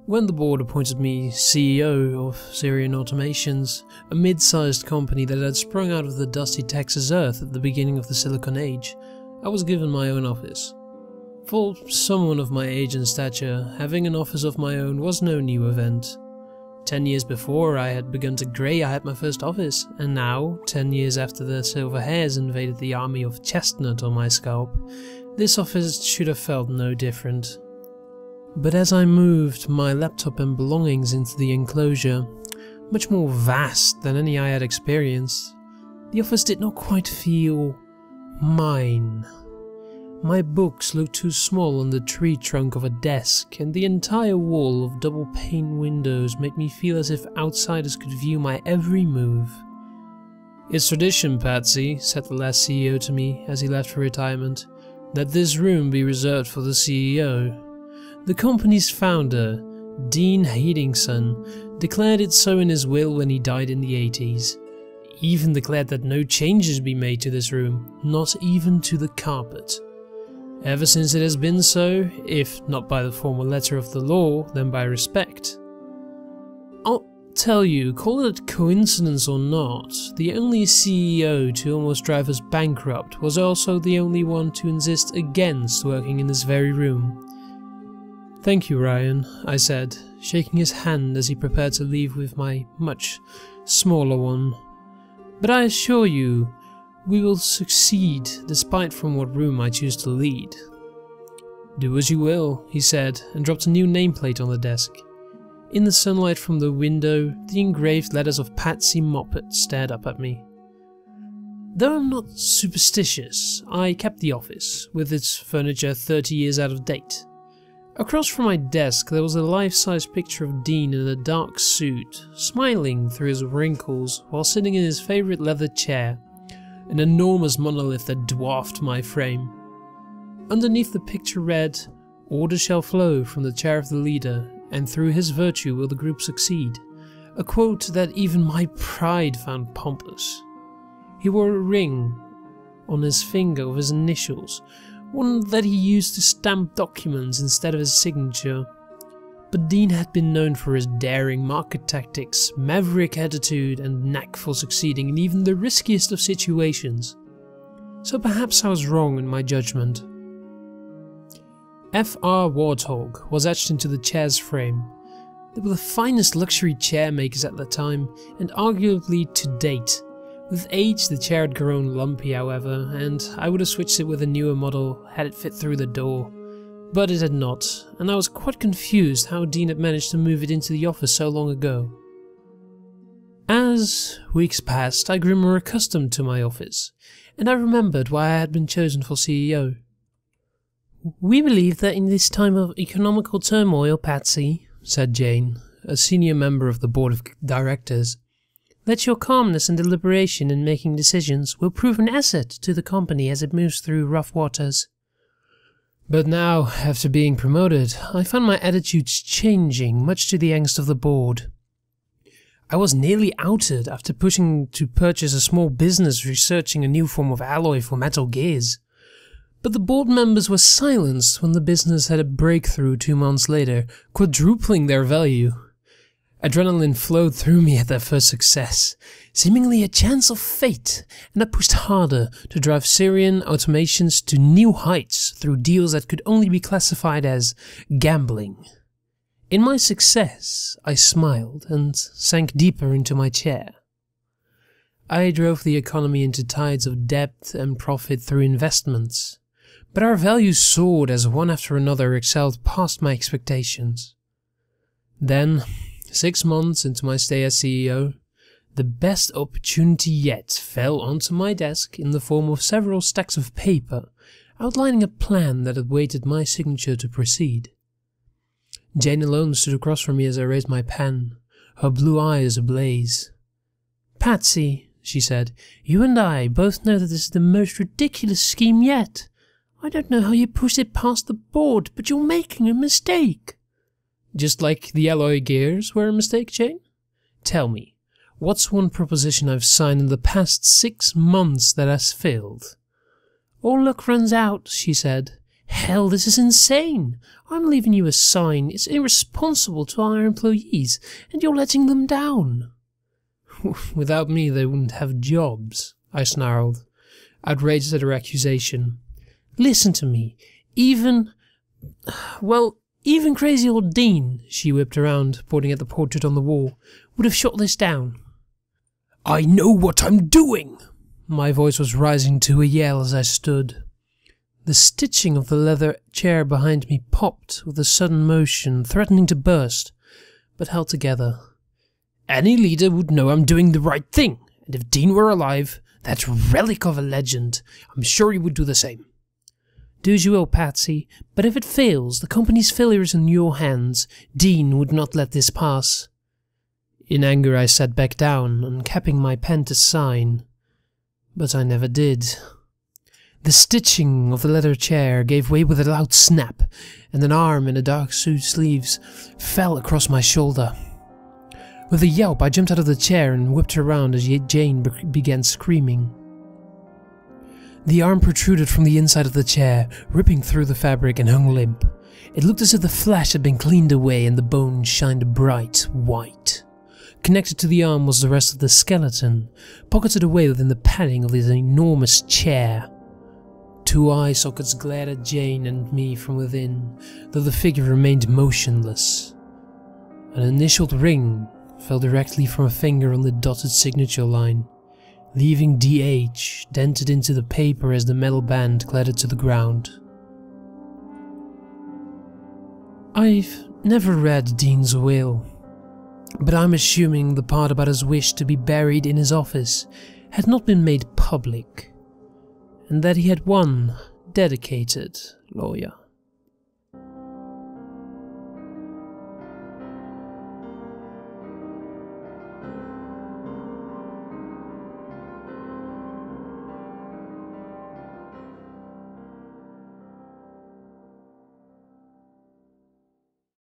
When the board appointed me CEO of Syrian Automations, a mid-sized company that had sprung out of the dusty Texas earth at the beginning of the Silicon Age, I was given my own office. For someone of my age and stature, having an office of my own was no new event. 10 years before I had begun to grey I had my first office, and now, 10 years after the silver hairs invaded the army of chestnut on my scalp, this office should have felt no different. But as I moved my laptop and belongings into the enclosure, much more vast than any I had experienced, the office did not quite feel mine. My books looked too small on the tree trunk of a desk, and the entire wall of double-pane windows made me feel as if outsiders could view my every move. "It's tradition, Patsy," said the last CEO to me as he left for retirement, "that this room be reserved for the CEO. The company's founder, Dean Hedingson, declared it so in his will when he died in the 80s. He even declared that no changes be made to this room, not even to the carpet. Ever since it has been so, if not by the formal letter of the law, then by respect. I'll tell you, call it coincidence or not, the only CEO to almost drive us bankrupt was also the only one to insist against working in this very room." "Thank you, Ryan," I said, shaking his hand as he prepared to leave with my much smaller one. "But I assure you, we will succeed despite from what room I choose to lead." "Do as you will," he said, and dropped a new nameplate on the desk. In the sunlight from the window, the engraved letters of Patsy Moppet stared up at me. Though I'm not superstitious, I kept the office, with its furniture 30 years out of date. Across from my desk there was a life-size picture of Dean in a dark suit, smiling through his wrinkles while sitting in his favourite leather chair, an enormous monolith that dwarfed my frame. Underneath the picture read, "Order shall flow from the chair of the leader, and through his virtue will the group succeed," a quote that even my pride found pompous. He wore a ring on his finger of his initials, one that he used to stamp documents instead of his signature. But Dean had been known for his daring market tactics, maverick attitude, and knack for succeeding in even the riskiest of situations. So perhaps I was wrong in my judgment. F.R. Warthog was etched into the chair's frame. They were the finest luxury chair makers at the time, and arguably to date. With age, the chair had grown lumpy, however, and I would have switched it with a newer model had it fit through the door. But it had not, and I was quite confused how Dean had managed to move it into the office so long ago. As weeks passed, I grew more accustomed to my office, and I remembered why I had been chosen for CEO. "We believe that in this time of economical turmoil, Patsy," said Jane, a senior member of the board of directors, "that your calmness and deliberation in making decisions will prove an asset to the company as it moves through rough waters." But now, after being promoted, I found my attitudes changing, much to the angst of the board. I was nearly outed after pushing to purchase a small business researching a new form of alloy for metal gears. But the board members were silenced when the business had a breakthrough 2 months later, quadrupling their value. Adrenaline flowed through me at their first success, seemingly a chance of fate, and I pushed harder to drive Syrian Automations to new heights through deals that could only be classified as gambling. In my success, I smiled and sank deeper into my chair. I drove the economy into tides of debt and profit through investments, but our values soared as one after another excelled past my expectations. Then, 6 months into my stay as CEO, the best opportunity yet fell onto my desk in the form of several stacks of paper outlining a plan that awaited my signature to proceed. Jane alone stood across from me as I raised my pen, her blue eyes ablaze. "Patsy," she said, "you and I both know that this is the most ridiculous scheme yet. I don't know how you pushed it past the board, but you're making a mistake." "Just like the alloy gears were a mistake, Jane? Tell me, what's one proposition I've signed in the past 6 months that has failed?" "All luck runs out," she said. Hell, this is insane! I'm leaving you a sign. It's irresponsible to our employees, and you're letting them down. Without me, they wouldn't have jobs, I snarled, outraged at her accusation. Listen to me. Even crazy old Dean, she whipped around, pointing at the portrait on the wall, would have shot this down. I know what I'm doing! My voice was rising to a yell as I stood. The stitching of the leather chair behind me popped with a sudden motion, threatening to burst, but held together. Any leader would know I'm doing the right thing, and if Dean were alive, that relic of a legend, I'm sure he would do the same. Do as you will, Patsy, but if it fails, the company's failure is in your hands. Dean would not let this pass. In anger I sat back down, uncapping my pen to sign, but I never did. The stitching of the leather chair gave way with a loud snap, and an arm in a dark suit sleeves fell across my shoulder. With a yelp, I jumped out of the chair and whipped around as Jane began screaming. The arm protruded from the inside of the chair, ripping through the fabric, and hung limp. It looked as if the flesh had been cleaned away and the bone shined bright white. Connected to the arm was the rest of the skeleton, pocketed away within the padding of this enormous chair. 2 eye sockets glared at Jane and me from within, though the figure remained motionless. An initialed ring fell directly from a finger on the dotted signature line, leaving DH dented into the paper as the metal band clattered to the ground. I've never read Dean's will, but I'm assuming the part about his wish to be buried in his office had not been made public, and that he had one dedicated lawyer.